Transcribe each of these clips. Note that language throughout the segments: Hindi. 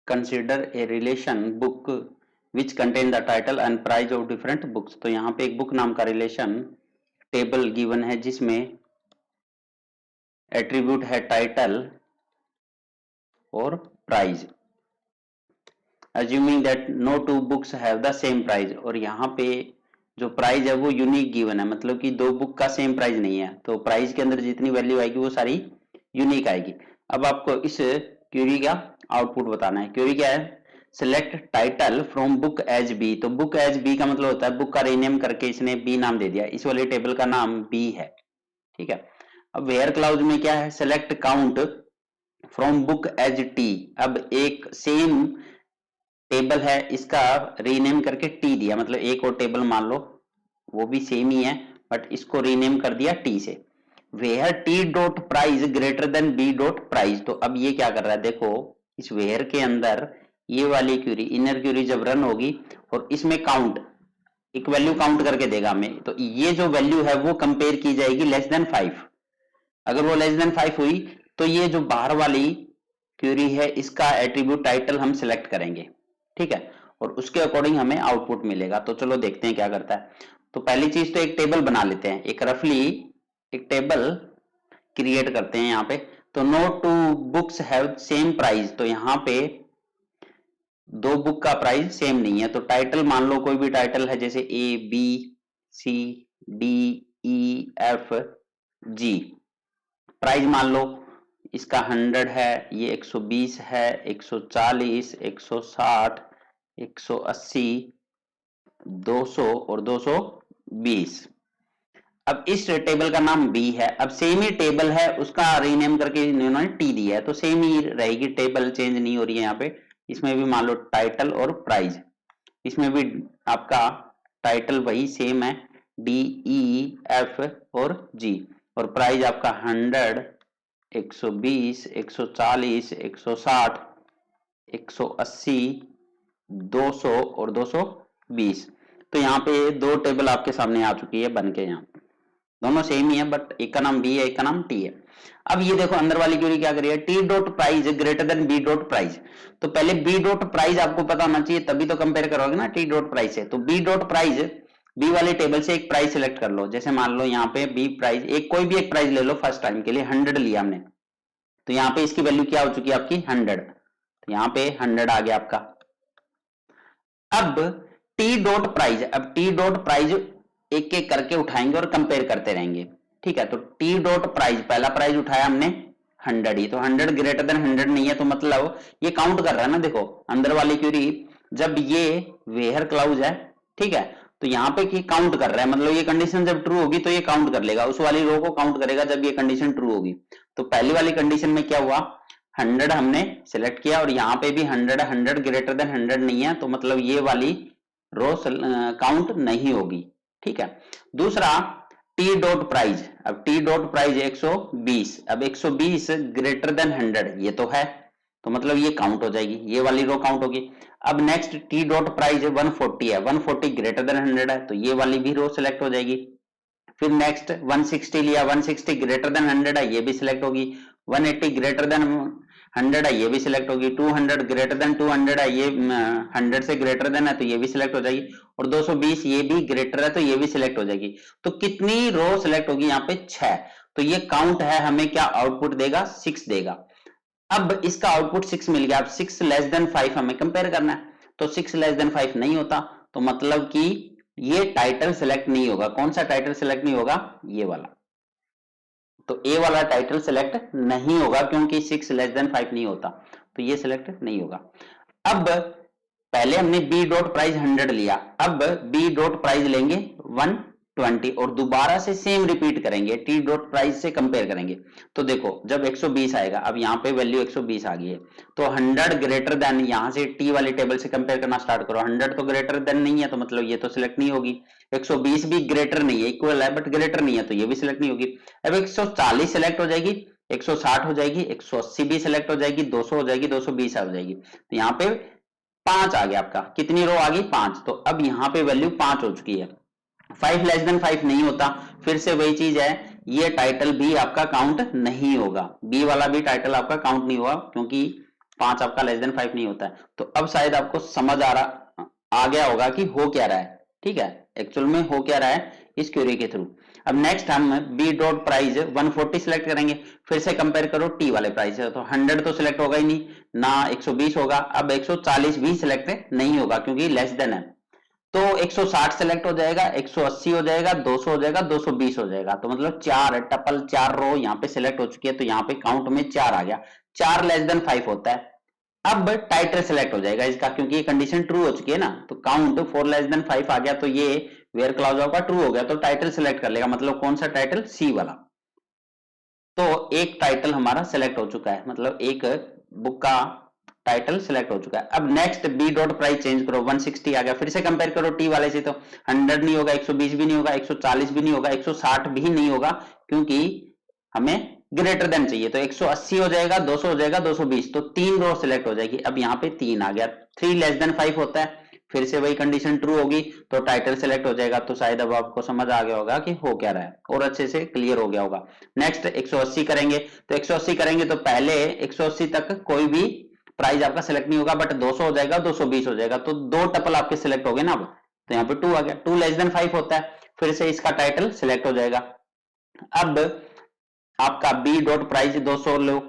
Consider a relation book which contain the title and price of different books. तो यहाँ पे एक बुक नाम का रिलेशन टेबल गिवन है जिसमें एट्रीब्यूट है टाइटल और price, assuming that no two books have the same price. और यहाँ पे जो प्राइस है वो यूनिक गिवन है, मतलब कि दो बुक का सेम प्राइस नहीं है, तो प्राइस के अंदर जितनी वैल्यू आएगी वो सारी यूनिक आएगी। अब आपको इस क्वेरी का आउटपुट बताना है। क्वेरी क्या है? Select title from book as B. तो बुक एज बी का मतलब होता है बुक का रीनेम करके इसने बी नाम दे दिया, इस वाले टेबल का नाम बी है, ठीक है। अब वेयर क्लाउज में क्या है? Select count from book as T. अब एक सेम टेबल है, इसका रीनेम करके टी दिया, मतलब एक और टेबल मान लो वो भी सेम ही है बट इसको रीनेम कर दिया टी से। Where T dot price greater than B dot price. तो अब ये क्या कर रहा है, देखो इस वेयर के अंदर ये वाली क्यूरी, इनर क्यूरी जब रन होगी और इसमें काउंट, एक वैल्यू काउंट करके देगा हमें, तो ये जो वैल्यू है वो कंपेयर की जाएगी लेस देन 5। अगर वो लेस देन 5 हुई तो ये जो बाहर वाली क्यूरी है इसका एट्रीब्यूट टाइटल हम सिलेक्ट करेंगे, ठीक है, और उसके अकॉर्डिंग हमें आउटपुट मिलेगा। तो चलो देखते हैं क्या करता है। तो पहली चीज तो एक टेबल बना लेते हैं, एक रफली एक टेबल क्रिएट करते हैं यहाँ पे। तो no two books have same price, तो यहाँ पे दो बुक का प्राइस सेम नहीं है। तो टाइटल मान लो कोई भी टाइटल है, जैसे A B C D E F G. Price मान लो इसका 100 है, ये 120 है, 140, 160, 180, 200 और 220। अब इस टेबल का नाम बी है। अब सेम ही टेबल है उसका रीनेम करके इन्होंने टी दिया है, तो सेम ही रहेगी, टेबल चेंज नहीं हो रही है यहाँ पे। इसमें भी मान लो टाइटल और प्राइस, इसमें भी आपका टाइटल वही सेम है, डी ई एफ और जी, और प्राइस आपका 100, 120, 140, 160, 180, 200 और 220। तो यहाँ पे दो टेबल आपके सामने आ चुकी है बन के, यहाँ दोनों सेम ही है बट एक का नाम बी है एक का नाम टी है। अब ये देखो अंदर वाली क्वेरी क्या करी है, T dot price greater than B dot price. तो पहले बी डॉट प्राइस आपको पता होना चाहिए तभी तो कंपेयर करोगे ना टी डॉट प्राइस से। तो बी डॉट प्राइस, बी वाले टेबल से एक प्राइस सिलेक्ट कर लो, जैसे मान लो यहाँ पे बी प्राइस, एक कोई भी एक प्राइस ले लो, फर्स्ट टाइम के लिए 100 लिया हमने, तो यहाँ पे इसकी वैल्यू क्या हो चुकी है आपकी 100, तो यहाँ पे 100 आ गया आपका। अब टी डॉट प्राइस, अब टी डॉट प्राइस एक एक करके उठाएंगे और कंपेयर करते रहेंगे, ठीक है। तो टी डॉट प्राइस, पहला प्राइस उठाया हमने 100 ही, तो 100 ग्रेटर देन 100 नहीं है, तो मतलब ये काउंट कर रहा है ना। देखो अंदर वाली क्वेरी, जब ये वेयर क्लाउज है, ठीक है, तो यहाँ पे की काउंट कर रहा है, मतलब ये कंडीशन जब ट्रू होगी तो ये काउंट कर लेगा, उस वाली रो को काउंट करेगा जब ये कंडीशन ट्रू होगी। तो पहली वाली कंडीशन में क्या हुआ, 100 हमने सिलेक्ट किया और यहाँ पे भी 100, 100 ग्रेटर देन 100 नहीं है, तो मतलब ये वाली रो काउंट नहीं होगी, ठीक है। दूसरा टी डॉट प्राइस, अब टी डॉट प्राइस 120, अब 120 ग्रेटर देन 100 ये तो है, तो मतलब ये काउंट हो जाएगी, ये वाली रो काउंट होगी। अब नेक्स्ट टी डॉट प्राइस 140 है, 140 ग्रेटर देन 100 है, तो ये वाली भी रो सिलेक्ट हो जाएगी। फिर नेक्स्ट 160 लिया, 160 ग्रेटर देन 100 है, ये भी सिलेक्ट होगी। 180 ग्रेटर देन 100 है, ये भी सिलेक्ट होगी। 200 ग्रेटर देन 200 है, ये 100 से ग्रेटर देन है, तो ये भी सिलेक्ट हो जाएगी। और 220 ये भी ग्रेटर है, तो ये भी सिलेक्ट हो जाएगी। तो कितनी रो सिलेक्ट होगी यहाँ पे 6, तो ये काउंट है, हमें क्या आउटपुट देगा 6 देगा। अब इसका आउटपुट 6 मिल गया। अब 6 लेस देन 5 हमें कंपेयर करना है, तो 6 लेस देन 5 नहीं होता, तो मतलब कि ये टाइटल सिलेक्ट नहीं होगा। कौन सा टाइटल सिलेक्ट नहीं होगा, ये वाला, तो ए वाला टाइटल सिलेक्ट नहीं होगा क्योंकि 6 लेस देन 5 नहीं होता, तो ये सिलेक्ट नहीं होगा। अब पहले हमने बी डॉट प्राइस 100 लिया, अब बी डॉट प्राइस लेंगे 120 और दोबारा से सेम रिपीट करेंगे, टी डॉट प्राइस से कंपेयर करेंगे। तो देखो जब 120 आएगा, अब यहाँ पे वैल्यू 120 आ गई है, तो 100 ग्रेटर देन, यहां से टी वाली टेबल से कंपेयर करना स्टार्ट करो। 100 तो ग्रेटर देन नहीं है, तो मतलब ये तो सिलेक्ट नहीं होगी। 120 भी ग्रेटर नहीं है, इक्वल है बट ग्रेटर नहीं है, तो ये भी सिलेक्ट नहीं होगी। अब 140 सिलेक्ट हो जाएगी, 160 हो जाएगी, 180 भी सिलेक्ट हो जाएगी, 200 हो जाएगी, 220 हो जाएगी। तो यहाँ पे 5 आ गया आपका, कितनी रो आ गई 5, तो अब यहाँ पे वैल्यू 5 हो चुकी है। 5 लेस देन 5 नहीं होता, फिर से वही चीज है, ये टाइटल भी आपका काउंट नहीं होगा, बी वाला भी टाइटल आपका काउंट नहीं होगा क्योंकि 5 आपका लेस देन 5 नहीं होता है। तो अब शायद आपको समझ आ गया होगा कि हो क्या रहा है, ठीक है, एक्चुअल में हो क्या रहा है इस क्वेरी के थ्रू। अब नेक्स्ट हम बी डॉट प्राइस 140 सिलेक्ट करेंगे, फिर से कंपेयर करो टी वाले प्राइस से, तो 100 तो सिलेक्ट होगा ही नहीं, ना 120 होगा, अब 140 भी सिलेक्ट नहीं होगा क्योंकि लेस देन है, तो 160 सिलेक्ट हो जाएगा, 180 हो जाएगा, 200 हो जाएगा, 220 हो जाएगा, तो मतलब 4 टपल 4 रो यहाँ पे सिलेक्ट हो चुकी है, तो यहाँ पे काउंट में 4 आ गया, 4 लेस देन 5 होता है। अब टाइटल सिलेक्ट हो जाएगा इसका क्योंकि ये कंडीशन ट्रू हो चुकी है ना, तो काउंट 4 लेस देन 5 आ गया, तो ये वेयर क्लॉज आपका ट्रू हो गया, तो टाइटल सिलेक्ट कर लेगा, मतलब कौन सा टाइटल, सी वाला। तो एक टाइटल हमारा सिलेक्ट हो चुका है, मतलब एक बुक का टाइटल सिलेक्ट हो चुका है। अब next B dot price change करो, 160 आ गया, फिर से कंपेयर करो टी वाले से, तो 100 नहीं होगा, 120 भी नहीं होगा, 140 भी नहीं होगा, 160 भी नहीं होगा, क्योंकि हमें ग्रेटर देन चाहिए, तो 180 हो जाएगा, 200 हो जाएगा, 220, तो 3 रो सिलेक्ट हो जाएगी। अब यहाँ पे 3 आ गया, 3 लेस देन 5 होता है, फिर से वही कंडीशन ट्रू होगी, तो टाइटल सिलेक्ट हो जाएगा। तो शायद अब आपको समझ आ गया होगा कि हो क्या रहा है और अच्छे से क्लियर हो गया होगा। नेक्स्ट 180 करेंगे, तो 180 करेंगे तो पहले 180 तक कोई भी प्राइस आपका सिलेक्ट नहीं होगा, बट 200 हो जाएगा, 220 हो जाएगा, तो 2 टपल आपके सिलेक्ट हो गए ना। अब तो यहाँ पे 2 आ गया, 2 लेस देन 5 होता है, फिर से इसका टाइटल सिलेक्ट हो जाएगा। अब आपका बी डॉट प्राइस 200 लो,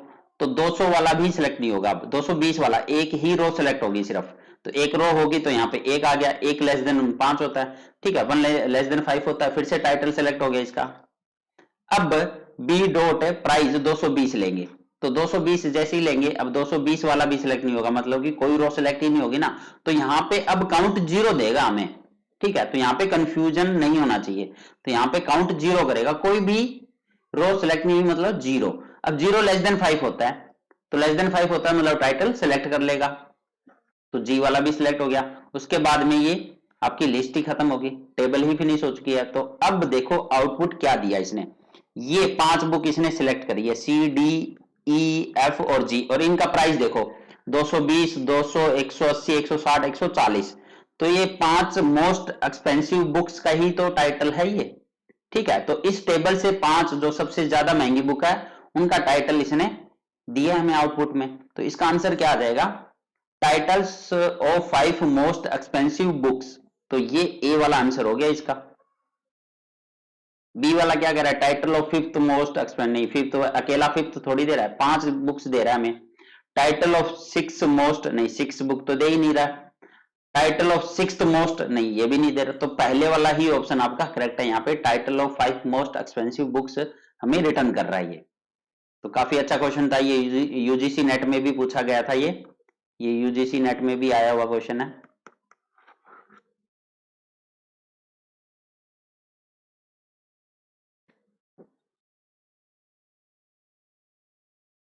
तो 200 वाला भी सिलेक्ट नहीं होगा, अब 220 वाला एक ही रो सिलेक्ट होगी सिर्फ, तो एक रो होगी, तो यहाँ पे एक आ गया, एक लेस देन 5 होता है, ठीक है, 1 लेस देन 5 होता है, फिर से टाइटल सिलेक्ट हो गया इसका। अब बी डॉट प्राइस 220 लेंगे, तो 220 जैसे ही लेंगे, अब 220 वाला भी सिलेक्ट नहीं होगा, मतलब कि कोई रो सिलेक्ट ही नहीं होगी ना, तो यहाँ पे अब काउंट 0 देगा हमें, ठीक है, तो यहाँ पे कंफ्यूजन नहीं होना चाहिए, तो यहाँ पे काउंट 0 करेगा, कोई भी रो सिलेक्ट नहीं हुई मतलब 0। अब 0 लेस देन 5 होता है, तो लेस देन 5 होता है मतलब टाइटल सिलेक्ट कर लेगा, तो जी वाला भी सिलेक्ट हो गया। उसके बाद में ये आपकी लिस्ट ही खत्म होगी, टेबल ही फिनिश हो चुकी है। तो अब देखो आउटपुट क्या दिया इसने, ये 5 बुक इसने सिलेक्ट करी है, सी डी ई एफ और जी, और इनका प्राइस देखो 220, 200, 180, 160, 140, तो ये 5 मोस्ट एक्सपेंसिव बुक्स का ही तो टाइटल है ये, ठीक है। तो इस टेबल से 5 जो सबसे ज्यादा महंगी बुक है उनका टाइटल इसने दिया हमें आउटपुट में, तो इसका आंसर क्या आ जाएगा, titles of 5 most expensive books, तो ये ए वाला आंसर हो गया इसका। बी वाला क्या कह रहा है, title of 5th most expensive, नहीं 5th अकेला 5th थोड़ी दे रहा है, 5 बुक्स दे रहा है हमें। टाइटल ऑफ 6 मोस्ट, नहीं 6 बुक तो दे ही नहीं रहा, टाइटल ऑफ 6th मोस्ट, नहीं ये भी नहीं दे रहा, तो पहले वाला ही ऑप्शन आपका करेक्ट है, यहाँ पे title of 5 most expensive books हमें रिटर्न कर रहा है ये। तो काफी अच्छा क्वेश्चन था ये, यूजीसी नेट में भी पूछा गया था ये यूजीसी नेट में भी आया हुआ क्वेश्चन है।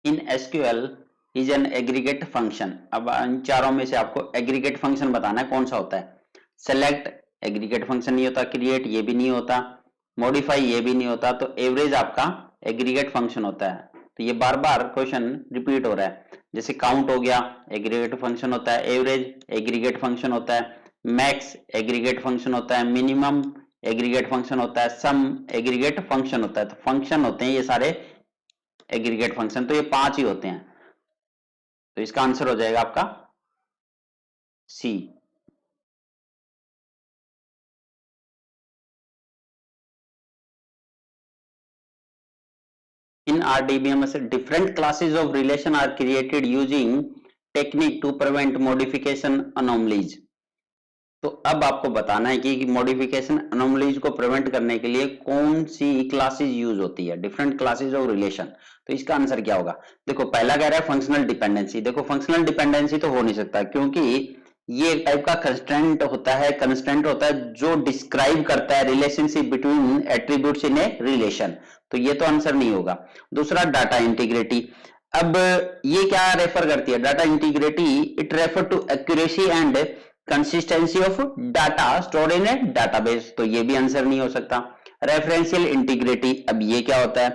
In SQL is an aggregate function, अब इन चारों में से आपको एग्रीगेट फंक्शन बताना है कौन सा होता है। सेलेक्ट एग्रीगेट फंक्शन नहीं होता, क्रिएट ये भी नहीं होता, मॉडिफाई ये भी नहीं होता, तो एवरेज आपका एग्रीगेट फंक्शन होता है। तो ये बार बार क्वेश्चन रिपीट हो रहा है, जैसे काउंट हो गया एग्रीगेट फंक्शन होता है, एवरेज एग्रीगेट फंक्शन होता है, मैक्स एग्रीगेट फंक्शन होता है, मिनिमम एग्रीगेट फंक्शन होता है, सम एग्रीगेट फंक्शन होता है। तो फंक्शन होते हैं ये सारे एग्रीगेट फंक्शन, तो ये 5 ही होते हैं, तो इसका आंसर हो जाएगा आपका सी। In RDBMS, different classes of relation are created using technique to prevent modification anomalies. तो अब आपको बताना है कि मॉडिफिकेशन अनोमलीज को प्रिवेंट करने के लिए कौन सी क्लासेस यूज होती है, डिफरेंट क्लासेस ऑफ रिलेशन। तो इसका आंसर क्या होगा, देखो पहला कह रहा है फंक्शनल डिपेंडेंसी, देखो फंक्शनल डिपेंडेंसी तो हो नहीं सकता क्योंकि ये एक टाइप का कंस्ट्रेंट होता है जो डिस्क्राइब करता है relationship between attributes in a relation, तो ये तो आंसर नहीं होगा। दूसरा डाटा इंटीग्रिटी, अब ये क्या रेफर करती है, data integrity it refer to accuracy and consistency of data stored in a database, तो ये भी आंसर नहीं हो सकता। रेफरेंशियल इंटीग्रिटी, अब ये क्या होता है,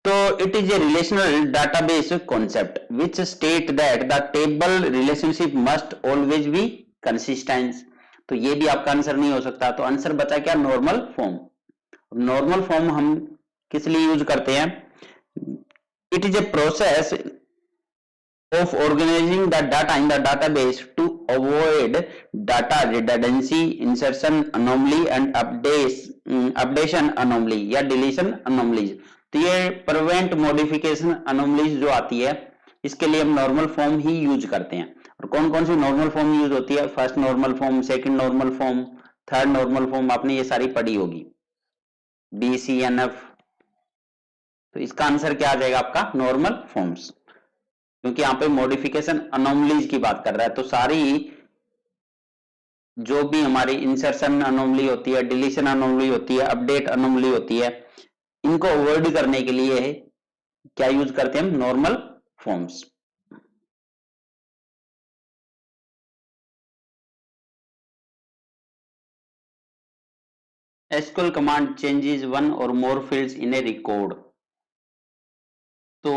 तो it is a relational database concept which state that the table relationship must always be consistent, तो ये भी आपका आंसर नहीं हो सकता। तो आंसर बचा क्या, नॉर्मल फॉर्म। नॉर्मल फॉर्म हम किस लिए यूज करते हैं, it is a process of organizing the data in the database to avoid data redundancy, insertion anomaly and updation anomaly या deletion anomalies। तो ये prevent modification anomalies जो आती है इसके लिए हम नॉर्मल फॉर्म ही यूज करते हैं। और कौन कौन सी नॉर्मल फॉर्म यूज होती है? First normal form, second normal form, third normal form, आपने ये सारी पढ़ी होगी, BCNF। तो इसका आंसर क्या आ जाएगा आपका? नॉर्मल फॉर्म्स, क्योंकि यहाँ पे मॉडिफिकेशन अनोमलीज की बात कर रहा है। तो सारी जो भी हमारी इंसर्शन अनोमली होती है, डिलीशन अनोमली होती है, अपडेट अनोमली होती है, इनको अवॉइड करने के लिए क्या यूज करते हैं हम? Normal forms. SQL command changes one और मोर फील्ड्स इन ए रिकॉर्ड। तो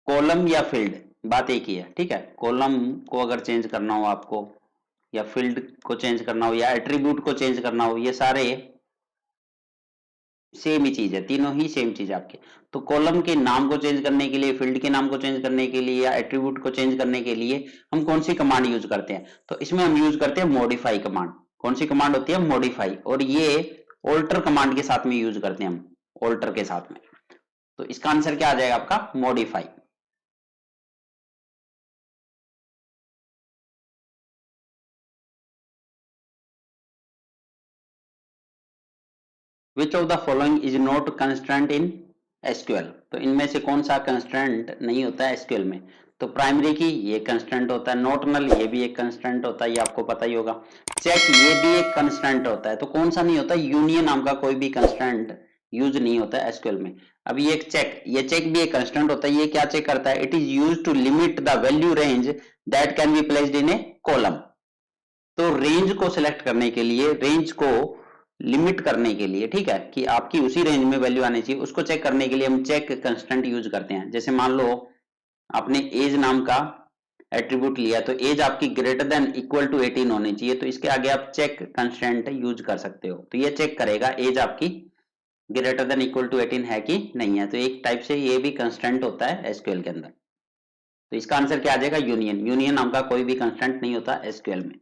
कॉलम या फील्ड, बात एक ही है, ठीक है। कॉलम को अगर चेंज करना हो आपको, या फील्ड को चेंज करना हो, या एट्रीब्यूट को चेंज करना हो, ये सारे सेम ही चीज है, तीनों ही सेम चीज है आपके। तो कॉलम के नाम को चेंज करने के लिए, फील्ड के नाम को चेंज करने के लिए, या एट्रीब्यूट को चेंज करने के लिए हम कौन सी कमांड यूज करते हैं? तो इसमें हम यूज करते हैं मॉडिफाई कमांड। कौन सी कमांड होती है? मॉडिफाई। और ये ऑल्टर कमांड के साथ में यूज करते हैं हम, ऑल्टर के साथ में। तो इसका आंसर क्या आ जाएगा आपका? Modify. Which of the following is not constraint in SQL? तो इनमें से कौन सा कंस्ट्रेंट नहीं होता है एसक्यूएल में? तो प्राइमरी की ये कंस्ट्रेंट होता है, नॉट नल ये भी एक कंस्ट्रेंट होता है, ये आपको पता ही होगा। चेक ये भी एक कंस्ट्रेंट होता है। तो कौन सा नहीं होता? यूनियन नाम का कोई भी कंस्ट्रेंट यूज नहीं होता है एसक्यूएल में। अब ये एक चेक, ये चेक भी एक कंस्ट्रेंट होता है। ये क्या चेक करता है? It is use to limit the value range that can be placed in a column. तो रेंज को सिलेक्ट करने के लिए, रेंज को लिमिट करने के लिए, ठीक है, कि आपकी उसी रेंज में वैल्यू आनी चाहिए, उसको चेक करने के लिए हम चेक कंस्टेंट यूज करते हैं। जैसे मान लो आपने एज नाम का एट्रीब्यूट लिया, तो एज आपकी ग्रेटर देन इक्वल टू 18 होनी चाहिए, तो इसके आगे आप चेक कंस्टेंट यूज कर सकते हो। तो ये चेक करेगा एज आपकी ग्रेटर देन इक्वल टू 18 है कि नहीं है। तो एक टाइप से ये भी कंस्टेंट होता है एसक्यूएल के अंदर। तो इसका आंसर क्या आ जाएगा? यूनियन। यूनियन नाम का कोई भी कंस्टेंट नहीं होता एसक्यूएल में।